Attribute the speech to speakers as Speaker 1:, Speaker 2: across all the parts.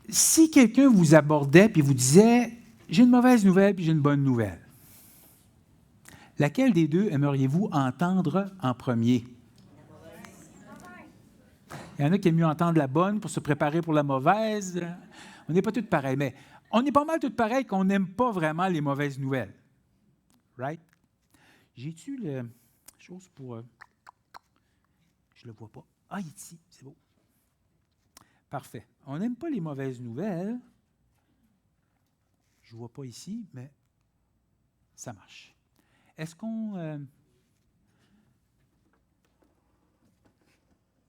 Speaker 1: Si quelqu'un vous abordait et vous disait « J'ai une mauvaise nouvelle puis j'ai une bonne nouvelle », laquelle des deux aimeriez-vous entendre en premier? Il y en a qui aiment mieux entendre la bonne pour se préparer pour la mauvaise. On n'est pas tous pareils, mais on est pas mal tous pareils qu'on n'aime pas vraiment les mauvaises nouvelles. Right? J'ai-tu le chose pour... je ne le vois pas. Ah, il est ici, c'est beau. Parfait. On n'aime pas les mauvaises nouvelles. Je ne vois pas ici, mais ça marche. Est-ce qu'on...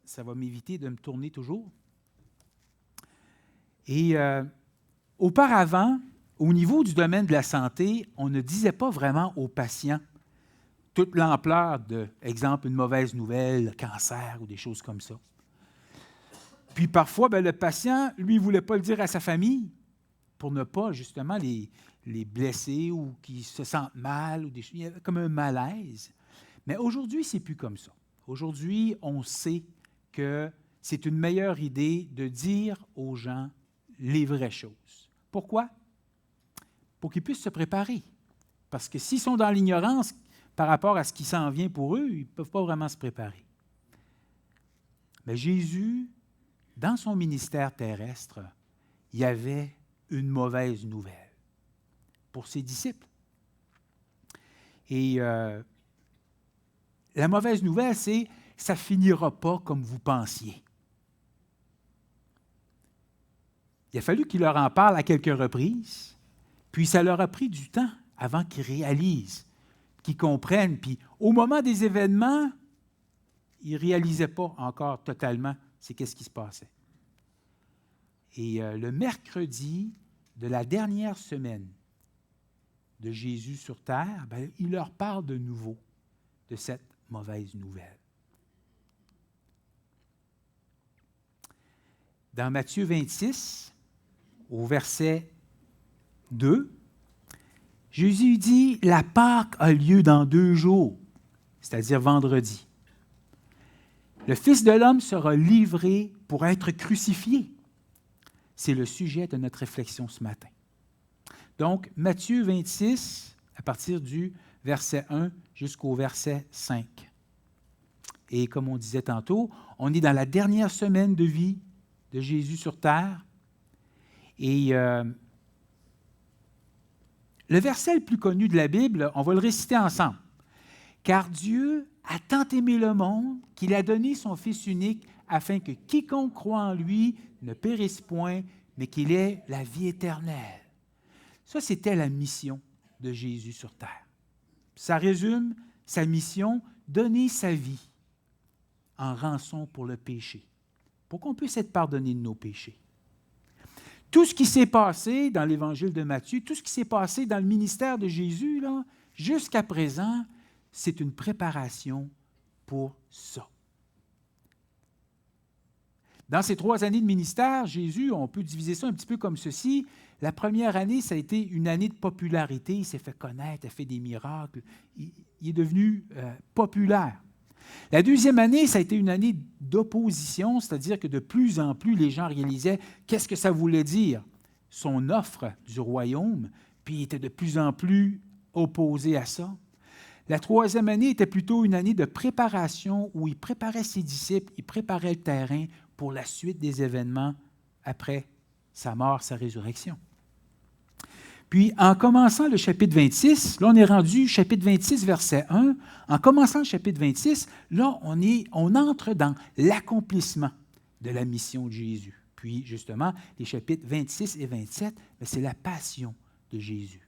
Speaker 1: ça va m'éviter de me tourner toujours. Et auparavant, au niveau du domaine de la santé, on ne disait pas vraiment aux patients toute l'ampleur de, exemple, une mauvaise nouvelle, le cancer ou des choses comme ça. Puis parfois, le patient, lui, ne voulait pas le dire à sa famille pour ne pas, justement, les blesser ou qu'ils se sentent mal, ou des choses. Il y avait comme un malaise. Mais aujourd'hui, ce n'est plus comme ça. Aujourd'hui, on sait que c'est une meilleure idée de dire aux gens les vraies choses. Pourquoi? Pour qu'ils puissent se préparer. Parce que s'ils sont dans l'ignorance par rapport à ce qui s'en vient pour eux, ils ne peuvent pas vraiment se préparer. Mais Jésus, dans son ministère terrestre, il y avait une mauvaise nouvelle pour ses disciples. Et la mauvaise nouvelle, c'est « ça ne finira pas comme vous pensiez ». Il a fallu qu'il leur en parle à quelques reprises, puis ça leur a pris du temps avant qu'ils réalisent, qu'ils comprennent. Puis au moment des événements, ils ne réalisaient pas encore totalement qu'est-ce qui se passait. Et le mercredi de la dernière semaine de Jésus sur terre, il leur parle de nouveau de cette mauvaise nouvelle. Dans Matthieu 26, au verset 2, Jésus dit « La Pâque a lieu dans 2 jours, c'est-à-dire vendredi. Le Fils de l'homme sera livré pour être crucifié. » C'est le sujet de notre réflexion ce matin. Donc, Matthieu 26, à partir du verset 1 jusqu'au verset 5. Et comme on disait tantôt, on est dans la dernière semaine de vie de Jésus sur terre. Et le verset le plus connu de la Bible, on va le réciter ensemble. « Car Dieu a tant aimé le monde qu'il a donné son Fils unique afin que quiconque croit en lui ne périsse point, mais qu'il ait la vie éternelle. » Ça, c'était la mission de Jésus sur terre. Ça résume sa mission, donner sa vie en rançon pour le péché, pour qu'on puisse être pardonné de nos péchés. Tout ce qui s'est passé dans l'Évangile de Matthieu, tout ce qui s'est passé dans le ministère de Jésus, là, jusqu'à présent, c'est une préparation pour ça. Dans ces 3 années de ministère, Jésus, on peut diviser ça un petit peu comme ceci. La première année, ça a été une année de popularité. Il s'est fait connaître, il a fait des miracles. Il est devenu populaire. La deuxième année, ça a été une année d'opposition, c'est-à-dire que de plus en plus, les gens réalisaient qu'est-ce que ça voulait dire, son offre du royaume, puis il était de plus en plus opposé à ça. La troisième année était plutôt une année de préparation où il préparait ses disciples, il préparait le terrain pour la suite des événements après sa mort, sa résurrection. Puis, en commençant le chapitre 26, là, on est rendu chapitre 26, verset 1. En commençant le chapitre 26, là, on entre dans l'accomplissement de la mission de Jésus. Puis, justement, les chapitres 26 et 27, c'est la passion de Jésus.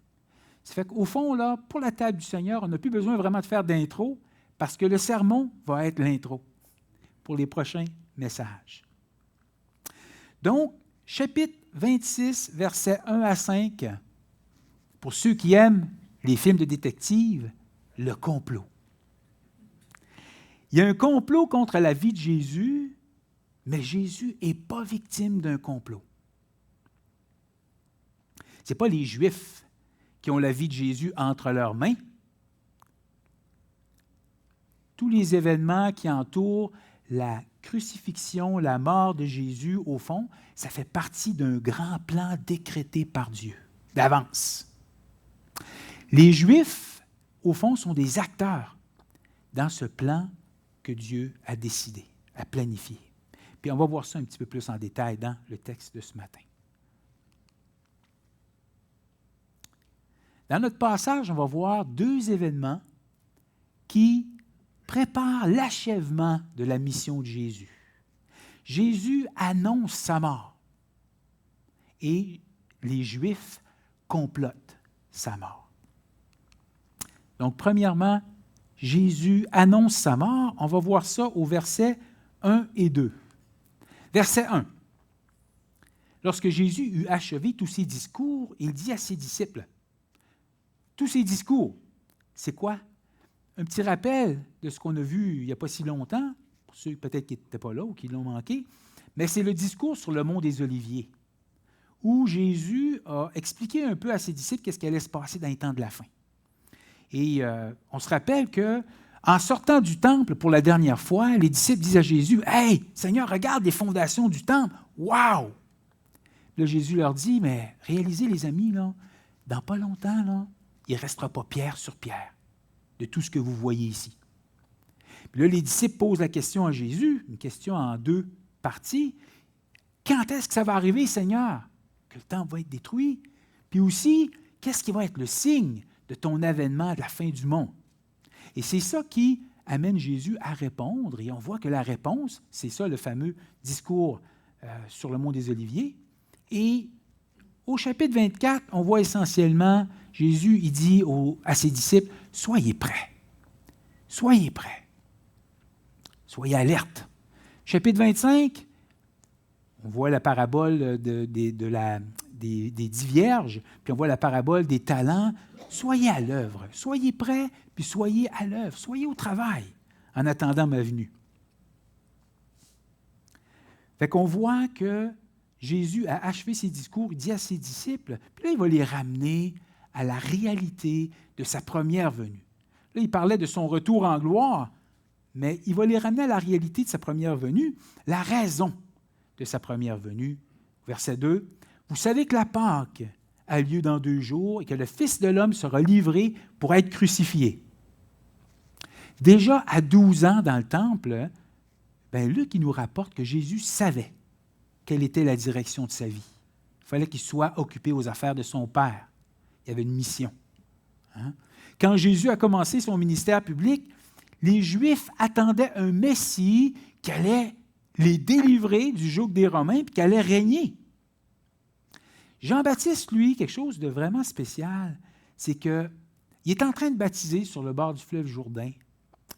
Speaker 1: Ça fait qu'au fond, là, pour la table du Seigneur, on n'a plus besoin vraiment de faire d'intro parce que le sermon va être l'intro pour les prochains messages. Donc, chapitre 26, versets 1 à 5, pour ceux qui aiment les films de détectives, le complot. Il y a un complot contre la vie de Jésus, mais Jésus n'est pas victime d'un complot. Ce n'est pas les Juifs qui ont la vie de Jésus entre leurs mains. Tous les événements qui entourent la crucifixion, la mort de Jésus, au fond, ça fait partie d'un grand plan décrété par Dieu, d'avance. Les Juifs, au fond, sont des acteurs dans ce plan que Dieu a décidé, a planifié. Puis on va voir ça un petit peu plus en détail dans le texte de ce matin. Dans notre passage, on va voir deux événements qui préparent l'achèvement de la mission de Jésus. Jésus annonce sa mort et les Juifs complotent sa mort. Donc, premièrement, Jésus annonce sa mort. On va voir ça au verset 1 et 2. Verset 1. Lorsque Jésus eut achevé tous ses discours, il dit à ses disciples, tous ces discours, c'est quoi? Un petit rappel de ce qu'on a vu il n'y a pas si longtemps, pour ceux peut-être qui n'étaient pas là ou qui l'ont manqué, mais c'est le discours sur le mont des Oliviers, où Jésus a expliqué un peu à ses disciples qu'est-ce qui allait se passer dans les temps de la fin. Et on se rappelle qu'en sortant du temple pour la dernière fois, les disciples disent à Jésus, « Hey, Seigneur, regarde les fondations du temple, wow! » Là, Jésus leur dit, « Mais réalisez, les amis, là, dans pas longtemps, là, il ne restera pas pierre sur pierre de tout ce que vous voyez ici. » Puis là, les disciples posent la question à Jésus, une question en deux parties. « Quand est-ce que ça va arriver, Seigneur, que le temple va être détruit? Puis aussi, qu'est-ce qui va être le signe de ton avènement de la fin du monde? » Et c'est ça qui amène Jésus à répondre. Et on voit que la réponse, c'est ça le fameux discours sur le mont des Oliviers. Et au chapitre 24, on voit essentiellement, Jésus, il dit à ses disciples, « Soyez prêts. Soyez prêts. Soyez alertes. » Chapitre 25, on voit la parabole des 10 vierges, puis on voit la parabole des talents. Soyez à l'œuvre. Soyez prêts, puis soyez à l'œuvre. Soyez au travail en attendant ma venue. Fait qu'on voit que Jésus a achevé ses discours, il dit à ses disciples, puis là, il va les ramener à la réalité de sa première venue. Là, il parlait de son retour en gloire, mais il va les ramener à la réalité de sa première venue, la raison de sa première venue. Verset 2, « Vous savez que la Pâque a lieu dans 2 jours et que le Fils de l'homme sera livré pour être crucifié. » Déjà à 12 ans dans le temple, Luc il nous rapporte que Jésus savait quelle était la direction de sa vie. Il fallait qu'il soit occupé aux affaires de son Père. Il y avait une mission. Hein? Quand Jésus a commencé son ministère public, les Juifs attendaient un Messie qui allait les délivrer du joug des Romains et qui allait régner. Jean-Baptiste, lui, quelque chose de vraiment spécial, c'est qu'il est en train de baptiser sur le bord du fleuve Jourdain.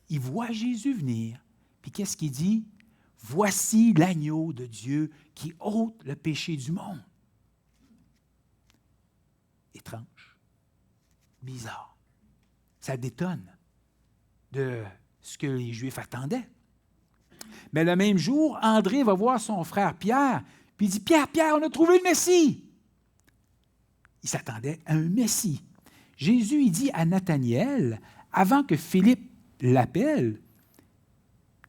Speaker 1: Il voit Jésus venir, puis qu'est-ce qu'il dit? « Voici l'agneau de Dieu qui ôte le péché du monde. » Étrange, bizarre. Ça détonne de ce que les Juifs attendaient. Mais le même jour, André va voir son frère Pierre, puis il dit, « Pierre, Pierre, on a trouvé le Messie! » Il s'attendait à un Messie. Jésus, il dit à Nathanaël, avant que Philippe l'appelle,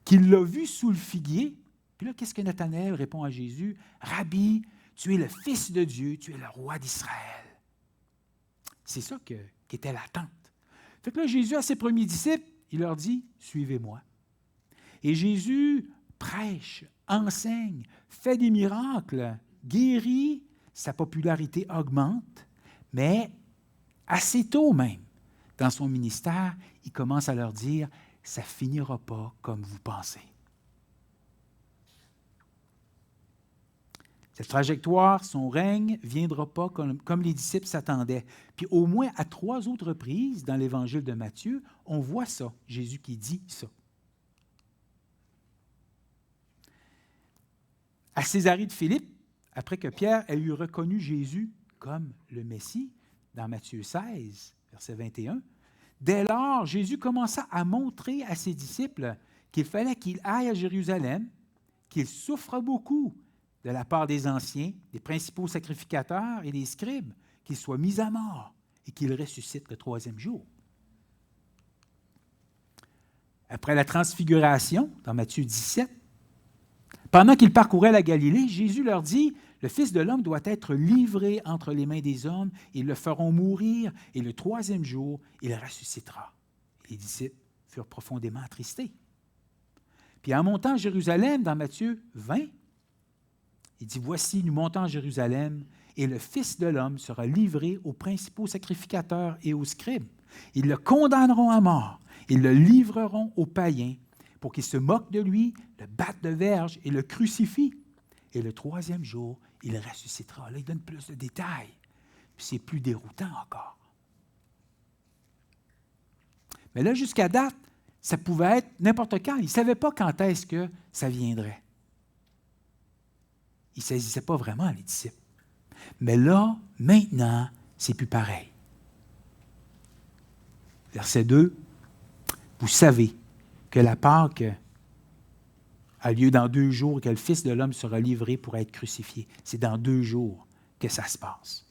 Speaker 1: qu'il l'a vu sous le figuier. Puis là, qu'est-ce que Nathanaël répond à Jésus? « Rabbi, tu es le Fils de Dieu, tu es le roi d'Israël. » C'est ça qui était l'attente. Fait que là, Jésus, à ses premiers disciples, il leur dit, « Suivez-moi. » Et Jésus prêche, enseigne, fait des miracles, guérit, sa popularité augmente, mais assez tôt même, dans son ministère, il commence à leur dire, « Ça ne finira pas comme vous pensez. » Cette trajectoire, son règne, ne viendra pas comme les disciples s'attendaient. Puis au moins à 3 autres reprises dans l'Évangile de Matthieu, on voit ça, Jésus qui dit ça. À Césarée de Philippe, après que Pierre ait eu reconnu Jésus comme le Messie, dans Matthieu 16, verset 21, dès lors, Jésus commença à montrer à ses disciples qu'il fallait qu'il aille à Jérusalem, qu'il souffre beaucoup de la part des anciens, des principaux sacrificateurs et des scribes, qu'il soit mis à mort et qu'il ressuscite le 3e jour. Après la transfiguration, dans Matthieu 17, pendant qu'ils parcouraient la Galilée, Jésus leur dit, « Le Fils de l'homme doit être livré entre les mains des hommes, ils le feront mourir, et le troisième jour, il ressuscitera. » Les disciples furent profondément attristés. Puis en montant à Jérusalem, dans Matthieu 20, il dit, « Voici, nous montons à Jérusalem, et le Fils de l'homme sera livré aux principaux sacrificateurs et aux scribes. Ils le condamneront à mort, ils le livreront aux païens, pour qu'ils se moquent de lui, le battent de verge et le crucifient. Et le troisième jour, il ressuscitera. » Là, il donne plus de détails. Puis c'est plus déroutant encore. Mais là, jusqu'à date, ça pouvait être n'importe quand. Il ne savait pas quand est-ce que ça viendrait. Ils ne saisissaient pas vraiment, les disciples. Mais là, maintenant, c'est plus pareil. Verset 2, « Vous savez que la Pâque a lieu dans 2 jours, que le Fils de l'homme sera livré pour être crucifié. » C'est dans 2 jours que ça se passe.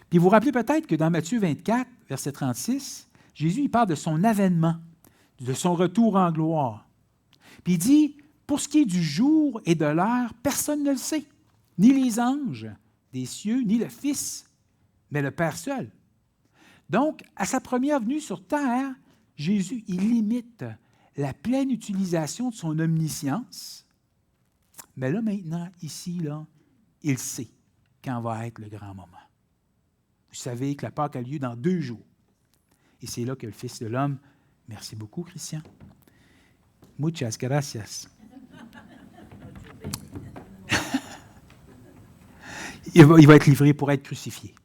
Speaker 1: Puis vous vous rappelez peut-être que dans Matthieu 24, verset 36, Jésus il parle de son avènement, de son retour en gloire. Puis il dit, « Pour ce qui est du jour et de l'heure, personne ne le sait, ni les anges des cieux, ni le Fils, mais le Père seul. » Donc, à sa première venue sur terre, Jésus, il limite la pleine utilisation de son omniscience. Mais là, maintenant, ici, là, il sait quand va être le grand moment. Vous savez que la Pâque a lieu dans 2 jours. Et c'est là que le Fils de l'homme, merci beaucoup, Christian. Muchas gracias. Il va être livré pour être crucifié.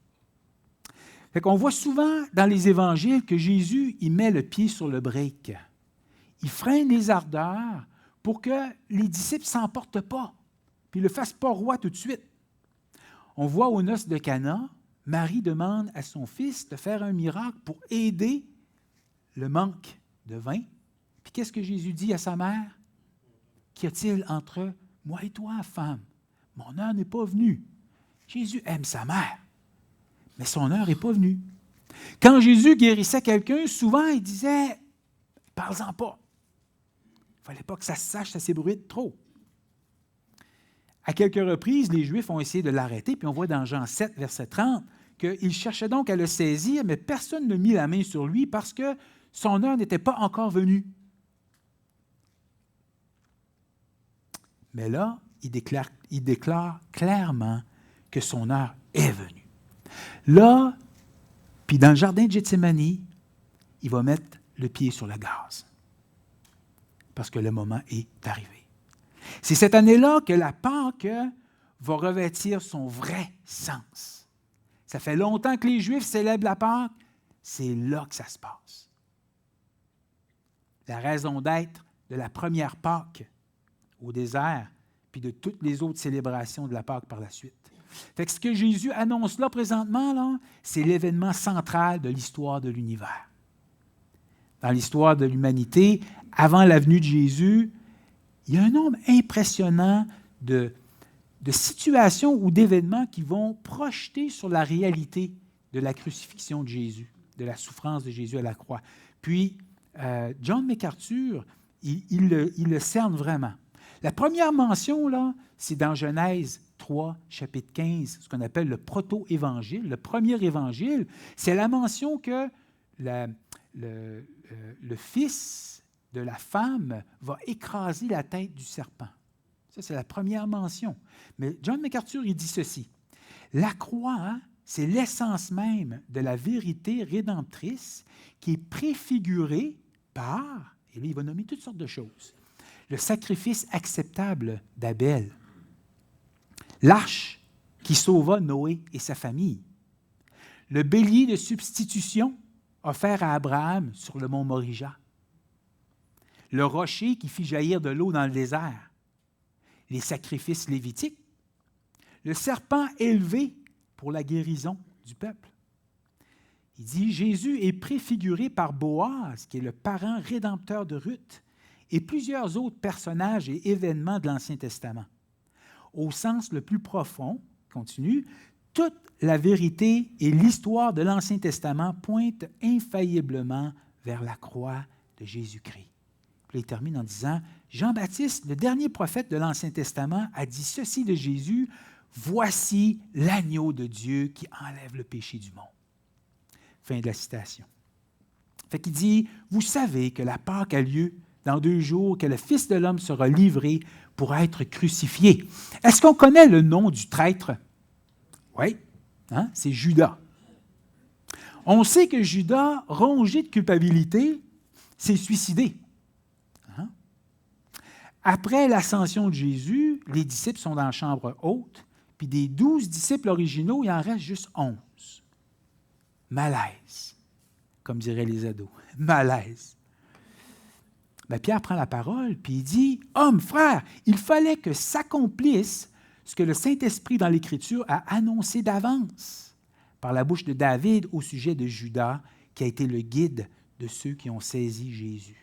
Speaker 1: Fait qu'on voit souvent dans les évangiles que Jésus, il met le pied sur le break. Il freine les ardeurs pour que les disciples ne s'emportent pas, puis ne le fassent pas roi tout de suite. On voit aux noces de Cana, Marie demande à son fils de faire un miracle pour aider le manque de vin. Puis qu'est-ce que Jésus dit à sa mère? Qu'y a-t-il entre moi et toi, femme? Mon heure n'est pas venue. Jésus aime sa mère, mais son heure n'est pas venue. Quand Jésus guérissait quelqu'un, souvent il disait « parle-en pas ». Il ne fallait pas que ça se sache, ça s'ébruite trop. À quelques reprises, les Juifs ont essayé de l'arrêter, puis on voit dans Jean 7, verset 30, qu'ils cherchaient donc à le saisir, mais personne ne mit la main sur lui parce que son heure n'était pas encore venue. Mais là, il déclare clairement que son heure est venue. Là, puis dans le jardin de Gethsémani, il va mettre le pied sur le gaz parce que le moment est arrivé. C'est cette année-là que la Pâque va revêtir son vrai sens. Ça fait longtemps que les Juifs célèbrent la Pâque, c'est là que ça se passe. La raison d'être de la première Pâque au désert, puis de toutes les autres célébrations de la Pâque par la suite. Fait que ce que Jésus annonce là présentement, là, c'est l'événement central de l'histoire de l'univers. Dans l'histoire de l'humanité, avant la venue de Jésus, il y a un nombre impressionnant de situations ou d'événements qui vont projeter sur la réalité de la crucifixion de Jésus, de la souffrance de Jésus à la croix. Puis, John MacArthur, il le cerne vraiment. La première mention, là, c'est dans Genèse 3, chapitre 15, ce qu'on appelle le proto-évangile. Le premier évangile, c'est la mention que le fils de la femme va écraser la tête du serpent. Ça, c'est la première mention. Mais John MacArthur, il dit ceci. La croix, hein, c'est l'essence même de la vérité rédemptrice qui est préfigurée par, et là, il va nommer toutes sortes de choses, le sacrifice acceptable d'Abel, l'arche qui sauva Noé et sa famille, le bélier de substitution offert à Abraham sur le mont Morija, le rocher qui fit jaillir de l'eau dans le désert, les sacrifices lévitiques, le serpent élevé pour la guérison du peuple. Il dit, Jésus est préfiguré par Boaz, qui est le parent rédempteur de Ruth, et plusieurs autres personnages et événements de l'Ancien Testament. Au sens le plus profond, continue, toute la vérité et l'histoire de l'Ancien Testament pointent infailliblement vers la croix de Jésus-Christ. Puis il termine en disant, Jean-Baptiste, le dernier prophète de l'Ancien Testament, a dit ceci de Jésus, « Voici l'agneau de Dieu qui enlève le péché du monde. » Fin de la citation. Fait qu'il dit, « Vous savez que la Pâque a lieu dans 2 jours, que le Fils de l'homme sera livré pour être crucifié. » Est-ce qu'on connaît le nom du traître? Oui, hein? C'est Judas. On sait que Judas, rongé de culpabilité, s'est suicidé. Hein? Après l'ascension de Jésus, les disciples sont dans la chambre haute, puis des 12 disciples originaux, il en reste juste 11. Malaise, comme diraient les ados. Malaise. Ben, Pierre prend la parole, puis il dit, « Hommes, frères, il fallait que s'accomplisse ce que le Saint-Esprit dans l'Écriture a annoncé d'avance par la bouche de David au sujet de Judas, qui a été le guide de ceux qui ont saisi Jésus. »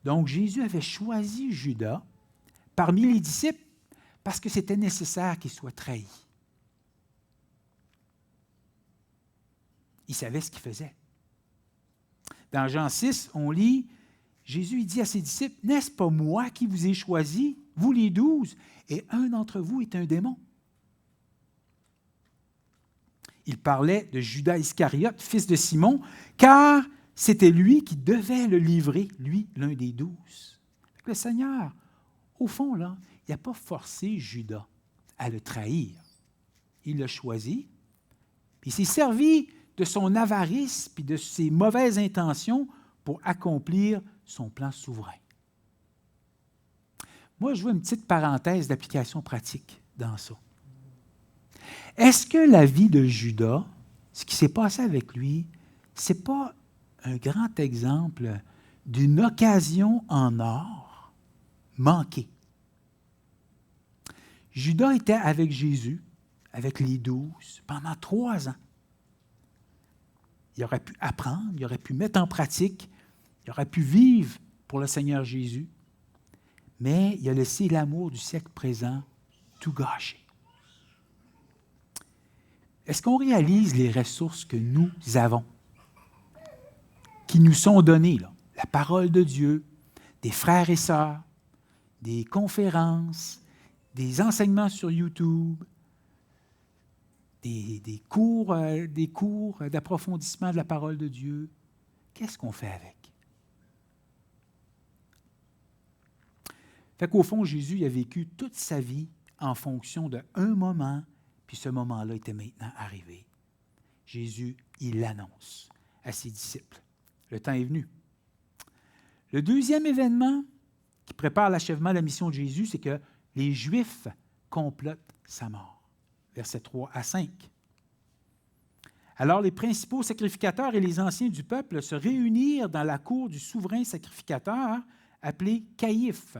Speaker 1: Donc, Jésus avait choisi Judas parmi les disciples parce que c'était nécessaire qu'il soit trahi. Il savait ce qu'il faisait. Dans Jean 6, on lit, Jésus il dit à ses disciples, « N'est-ce pas moi qui vous ai choisis, vous les 12, et un d'entre vous est un démon? » Il parlait de Judas Iscariote, fils de Simon, car c'était lui qui devait le livrer, lui, l'un des 12. Le Seigneur, au fond, là, il n'a pas forcé Judas à le trahir. Il l'a choisi, puis il s'est servi de son avarice puis de ses mauvaises intentions pour accomplir son plan souverain. Moi, je vois une petite parenthèse d'application pratique dans ça. Est-ce que la vie de Judas, ce qui s'est passé avec lui, ce n'est pas un grand exemple d'une occasion en or manquée? Judas était avec Jésus, avec les 12, pendant 3 ans. Il aurait pu apprendre, il aurait pu mettre en pratique, il aurait pu vivre pour le Seigneur Jésus, mais il a laissé l'amour du siècle présent tout gâcher. Est-ce qu'on réalise les ressources que nous avons, qui nous sont données, là? La parole de Dieu, des frères et sœurs, des conférences, des enseignements sur YouTube, des cours d'approfondissement de la parole de Dieu. Qu'est-ce qu'on fait avec? Fait qu'au fond, Jésus a vécu toute sa vie en fonction d'un moment, puis ce moment-là était maintenant arrivé. Jésus, il l'annonce à ses disciples. Le temps est venu. Le deuxième événement qui prépare l'achèvement de la mission de Jésus, c'est que les Juifs complotent sa mort. Versets 3 à 5. Alors les principaux sacrificateurs et les anciens du peuple se réunirent dans la cour du souverain sacrificateur appelé Caïphe.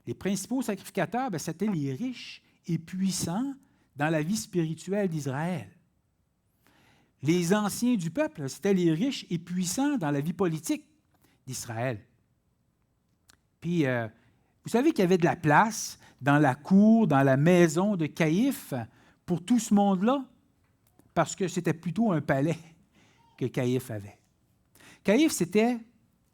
Speaker 1: Les principaux sacrificateurs, c'était les riches et puissants dans la vie spirituelle d'Israël. Les anciens du peuple, c'était les riches et puissants dans la vie politique d'Israël. Puis, vous savez qu'il y avait de la place dans la cour, dans la maison de Caïphe pour tout ce monde-là, parce que c'était plutôt un palais que Caïphe avait. Caïphe, c'était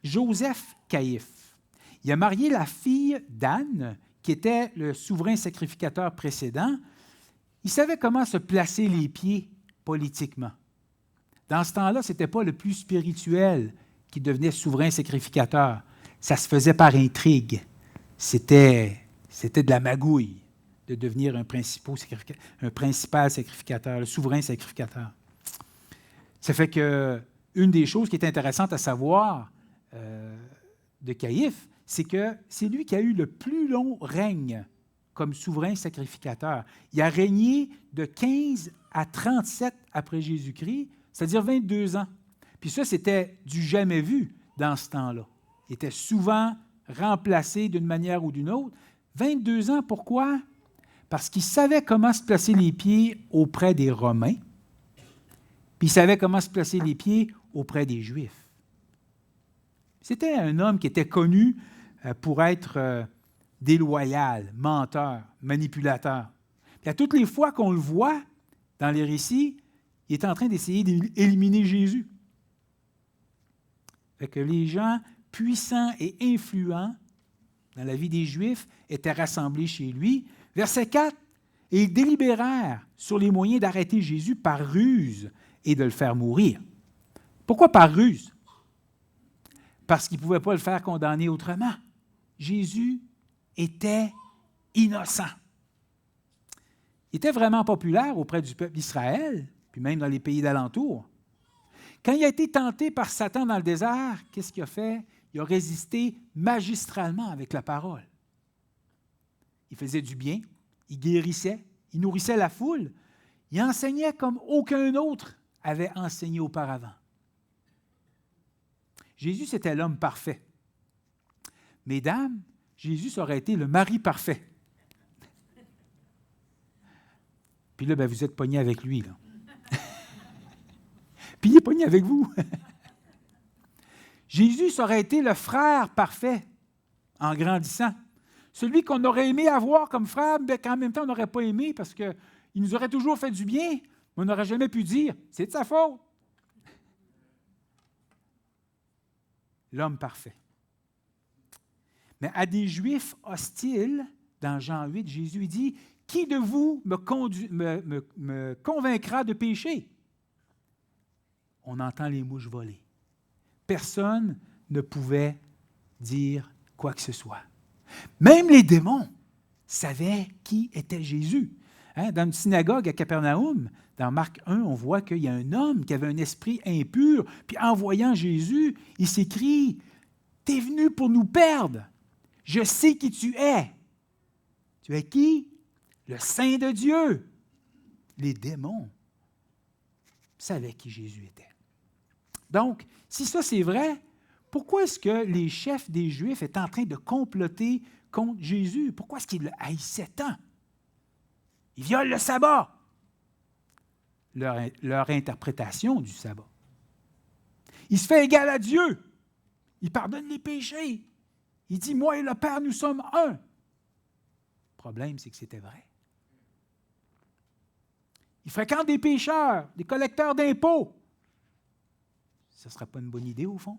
Speaker 1: Joseph Caïphe. Il a marié la fille d'Anne, qui était le souverain sacrificateur précédent. Il savait comment se placer les pieds politiquement. Dans ce temps-là, ce n'était pas le plus spirituel qui devenait souverain sacrificateur. Ça se faisait par intrigue. C'était de la magouille de devenir un principal sacrificateur, le souverain sacrificateur. Ça fait qu'une des choses qui est intéressante à savoir de Caïphe, c'est que c'est lui qui a eu le plus long règne comme souverain sacrificateur. Il a régné de 15 à 37 après Jésus-Christ, c'est-à-dire 22 ans. Puis ça, c'était du jamais vu dans ce temps-là. Il était souvent remplacé d'une manière ou d'une autre. 22 ans, pourquoi? Parce qu'il savait comment se placer les pieds auprès des Romains, puis il savait comment se placer les pieds auprès des Juifs. C'était un homme qui était connu pour être déloyal, menteur, manipulateur. Puis à toutes les fois qu'on le voit dans les récits, il est en train d'essayer d'éliminer Jésus. Fait que les gens puissants et influents dans la vie des Juifs étaient rassemblés chez lui. Verset 4, « Et ils délibérèrent sur les moyens d'arrêter Jésus par ruse et de le faire mourir. » Pourquoi par ruse? Parce qu'ils ne pouvaient pas le faire condamner autrement. Jésus était innocent. Il était vraiment populaire auprès du peuple d'Israël, puis même dans les pays d'alentour. Quand il a été tenté par Satan dans le désert, qu'est-ce qu'il a fait? Il a résisté magistralement avec la parole. Il faisait du bien, il guérissait, il nourrissait la foule, il enseignait comme aucun autre avait enseigné auparavant. Jésus, c'était l'homme parfait. Mesdames, Jésus aurait été le mari parfait. Puis là, vous êtes pognés avec lui, là. Puis il est pogné avec vous. Jésus aurait été le frère parfait en grandissant. Celui qu'on aurait aimé avoir comme frère, mais qu'en même temps, on n'aurait pas aimé parce qu'il nous aurait toujours fait du bien, mais on n'aurait jamais pu dire « c'est de sa faute ». L'homme parfait. Mais à des Juifs hostiles, dans Jean 8, Jésus dit « Qui de vous me convaincra de pécher? » On entend les mouches voler. Personne ne pouvait dire quoi que ce soit. Même les démons savaient qui était Jésus. Dans une synagogue à Capernaum, dans Marc 1, on voit qu'il y a un homme qui avait un esprit impur, puis en voyant Jésus, il s'écrie « T'es venu pour nous perdre. Je sais qui tu es. » Tu es qui? Le Saint de Dieu. Les démons savaient qui Jésus était. Donc, si ça c'est vrai, pourquoi est-ce que les chefs des Juifs étaient en train de comploter contre Jésus? Pourquoi est-ce qu'ils le haïssaient tant? Ils violent le sabbat. Leur interprétation du sabbat. Il se fait égal à Dieu. Il pardonne les péchés. Il dit, moi et le Père, nous sommes un. Le problème, c'est que c'était vrai. Il fréquente des pécheurs, des collecteurs d'impôts. Ce ne serait pas une bonne idée, au fond.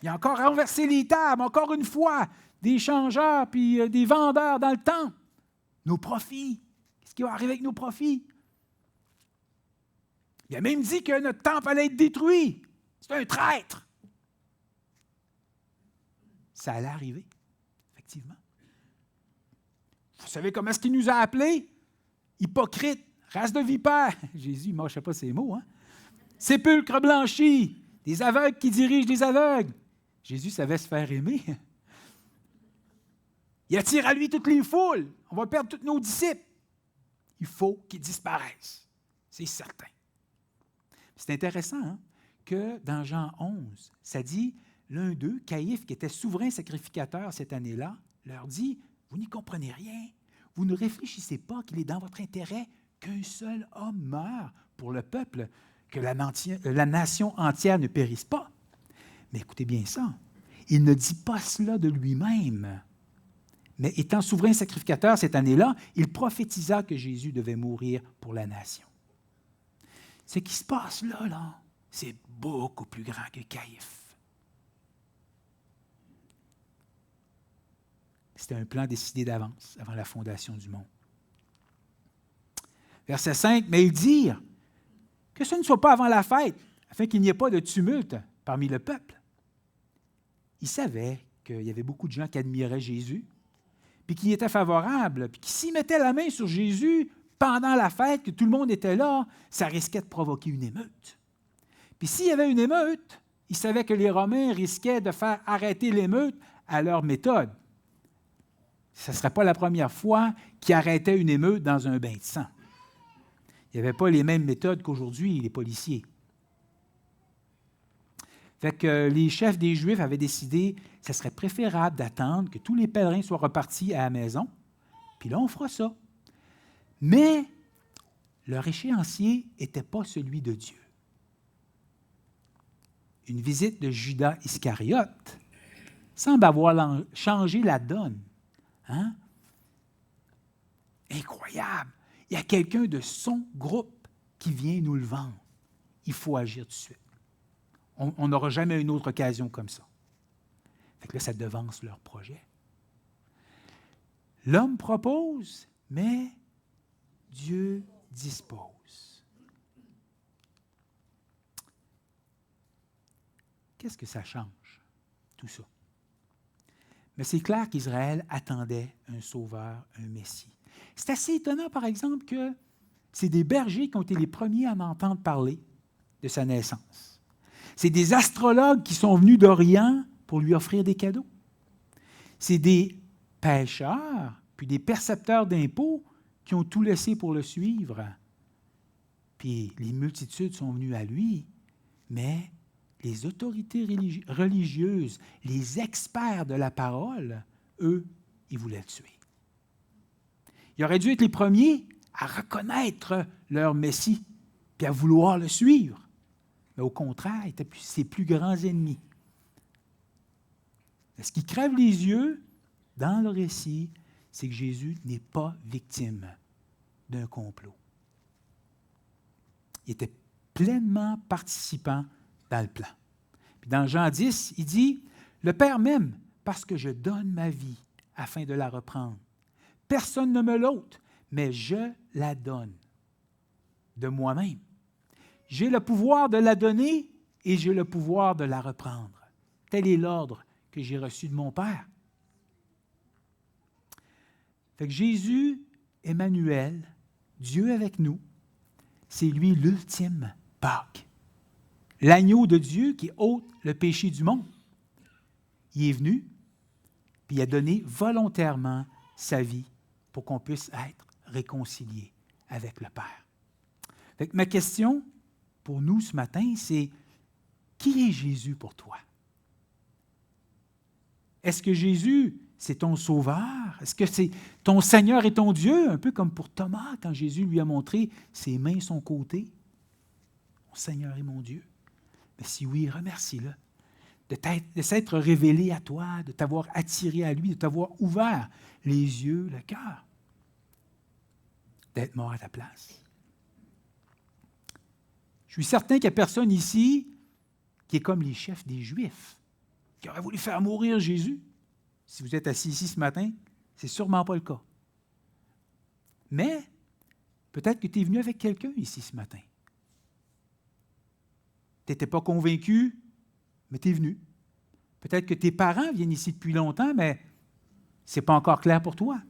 Speaker 1: Il a encore renversé les tables, encore une fois, des changeurs puis des vendeurs dans le temple. Nos profits. Qu'est-ce qui va arriver avec nos profits? Il a même dit que notre temple allait être détruit. C'est un traître. Ça allait arriver, effectivement. Vous savez comment est-ce qu'il nous a appelés? Hypocrite, race de vipères. Jésus, il ne mâchait pas ses mots. Sépulcre blanchi, des aveugles qui dirigent des aveugles. Jésus savait se faire aimer. Il attire à lui toutes les foules. On va perdre tous nos disciples. Il faut qu'ils disparaissent. C'est certain. C'est intéressant que dans Jean 11, ça dit, l'un d'eux, Caïphe, qui était souverain sacrificateur cette année-là, leur dit, « Vous n'y comprenez rien. Vous ne réfléchissez pas qu'il est dans votre intérêt qu'un seul homme meure pour le peuple, que la nation entière ne périsse pas. » Mais écoutez bien ça, il ne dit pas cela de lui-même. Mais étant souverain sacrificateur cette année-là, il prophétisa que Jésus devait mourir pour la nation. Ce qui se passe là, c'est beaucoup plus grand que Caïphe. C'était un plan décidé d'avance, avant la fondation du monde. Verset 5, « Mais ils dirent que ce ne soit pas avant la fête, afin qu'il n'y ait pas de tumulte parmi le peuple. » Ils savaient qu'il y avait beaucoup de gens qui admiraient Jésus, puis qui étaient favorables, puis qui s'y mettaient la main sur Jésus pendant la fête, que tout le monde était là, ça risquait de provoquer une émeute. Puis s'il y avait une émeute, ils savaient que les Romains risquaient de faire arrêter l'émeute à leur méthode. Ce ne serait pas la première fois qu'ils arrêtaient une émeute dans un bain de sang. Il n'y avait pas les mêmes méthodes qu'aujourd'hui, les policiers. Fait que les chefs des Juifs avaient décidé que ce serait préférable d'attendre que tous les pèlerins soient repartis à la maison, puis là, on fera ça. Mais leur échéancier n'était pas celui de Dieu. Une visite de Judas Iscariote semble avoir changé la donne. Incroyable! Il y a quelqu'un de son groupe qui vient nous le vendre. Il faut agir tout de suite. On n'aura jamais une autre occasion comme ça. Fait que là, ça devance leur projet. L'homme propose, mais Dieu dispose. Qu'est-ce que ça change, tout ça? Mais c'est clair qu'Israël attendait un sauveur, un Messie. C'est assez étonnant, par exemple, que c'est des bergers qui ont été les premiers à en entendre parler de sa naissance. C'est des astrologues qui sont venus d'Orient pour lui offrir des cadeaux. C'est des pêcheurs, puis des percepteurs d'impôts qui ont tout laissé pour le suivre. Puis les multitudes sont venues à lui, mais les autorités religieuses, les experts de la parole, eux, ils voulaient le tuer. Ils auraient dû être les premiers à reconnaître leur Messie, puis à vouloir le suivre. Mais au contraire, ils étaient ses plus grands ennemis. Mais ce qui crève les yeux dans le récit, c'est que Jésus n'est pas victime d'un complot. Il était pleinement participant dans le plan. Puis dans Jean 10, il dit, « Le Père m'aime parce que je donne ma vie afin de la reprendre. Personne ne me l'ôte, mais je la donne de moi-même. J'ai le pouvoir de la donner et j'ai le pouvoir de la reprendre. Tel est l'ordre que j'ai reçu de mon Père. » Fait que Jésus, Emmanuel, Dieu avec nous, c'est lui l'ultime Pâques. L'agneau de Dieu qui ôte le péché du monde. Il est venu, puis il a donné volontairement sa vie pour qu'on puisse être réconcilié avec le Père. Fait que ma question pour nous ce matin, c'est qui est Jésus pour toi? Est-ce que Jésus, c'est ton sauveur? Est-ce que c'est ton Seigneur et ton Dieu? Un peu comme pour Thomas, quand Jésus lui a montré ses mains, son côté. Mon Seigneur et mon Dieu. Mais si oui, remercie-le de s'être révélé à toi, de t'avoir attiré à lui, de t'avoir ouvert les yeux, le cœur, d'être mort à ta place. Je suis certain qu'il n'y a personne ici qui est comme les chefs des Juifs, qui auraient voulu faire mourir Jésus. Si vous êtes assis ici ce matin, ce n'est sûrement pas le cas. Mais peut-être que tu es venu avec quelqu'un ici ce matin. Tu n'étais pas convaincu, mais tu es venu. Peut-être que tes parents viennent ici depuis longtemps, mais ce n'est pas encore clair pour toi.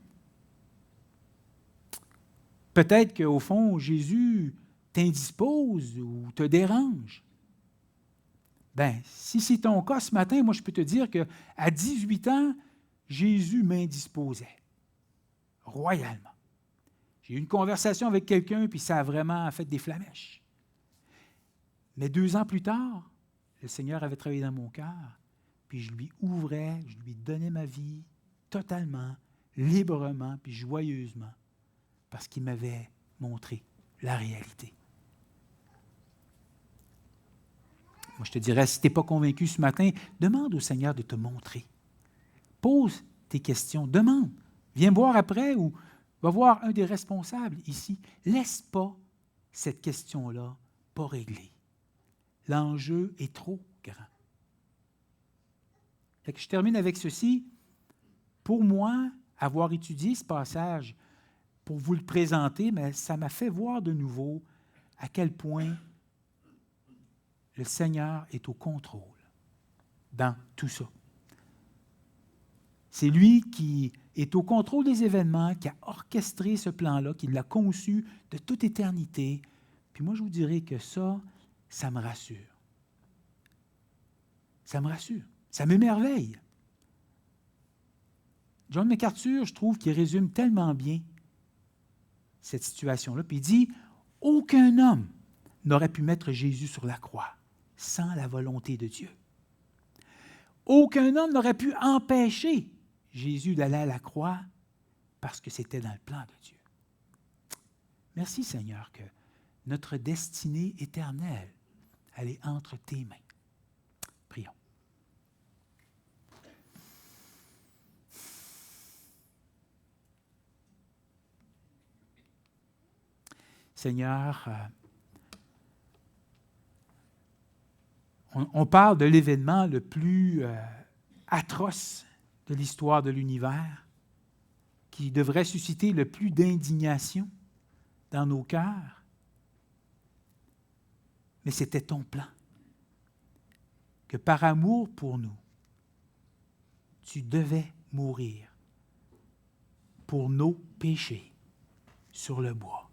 Speaker 1: Peut-être qu'au fond, Jésus t'indispose ou te dérange. Bien, si c'est ton cas ce matin, moi je peux te dire qu'à 18 ans, Jésus m'indisposait, royalement. J'ai eu une conversation avec quelqu'un, puis ça a vraiment fait des flamèches. Mais 2 ans plus tard, le Seigneur avait travaillé dans mon cœur, puis je lui ouvrais, je lui donnais ma vie totalement, librement, puis joyeusement, parce qu'il m'avait montré la réalité. Moi, je te dirais, si tu n'es pas convaincu ce matin, demande au Seigneur de te montrer. Pose tes questions, demande. Viens me voir après ou va voir un des responsables ici. Laisse pas cette question-là pas réglée. L'enjeu est trop grand. Fait que je termine avec ceci. Pour moi, avoir étudié ce passage pour vous le présenter, mais ça m'a fait voir de nouveau à quel point le Seigneur est au contrôle dans tout ça. C'est lui qui est au contrôle des événements, qui a orchestré ce plan-là, qui l'a conçu de toute éternité. Puis moi, je vous dirais que ça me rassure. Ça me rassure. Ça m'émerveille. John MacArthur, je trouve qu'il résume tellement bien cette situation-là. Puis il dit, aucun homme n'aurait pu mettre Jésus sur la croix sans la volonté de Dieu. Aucun homme n'aurait pu empêcher Jésus d'aller à la croix parce que c'était dans le plan de Dieu. Merci Seigneur que notre destinée éternelle, elle est entre tes mains. Prions. Seigneur, On parle de l'événement le plus atroce de l'histoire de l'univers, qui devrait susciter le plus d'indignation dans nos cœurs. Mais c'était ton plan, que par amour pour nous, tu devais mourir pour nos péchés sur le bois.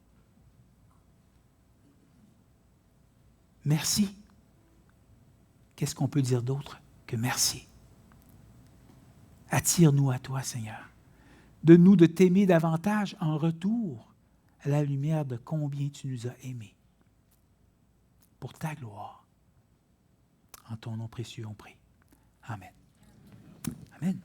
Speaker 1: Merci. Qu'est-ce qu'on peut dire d'autre que merci? Attire-nous à toi, Seigneur. Donne-nous de t'aimer davantage en retour à la lumière de combien tu nous as aimés. Pour ta gloire. En ton nom précieux, on prie. Amen. Amen.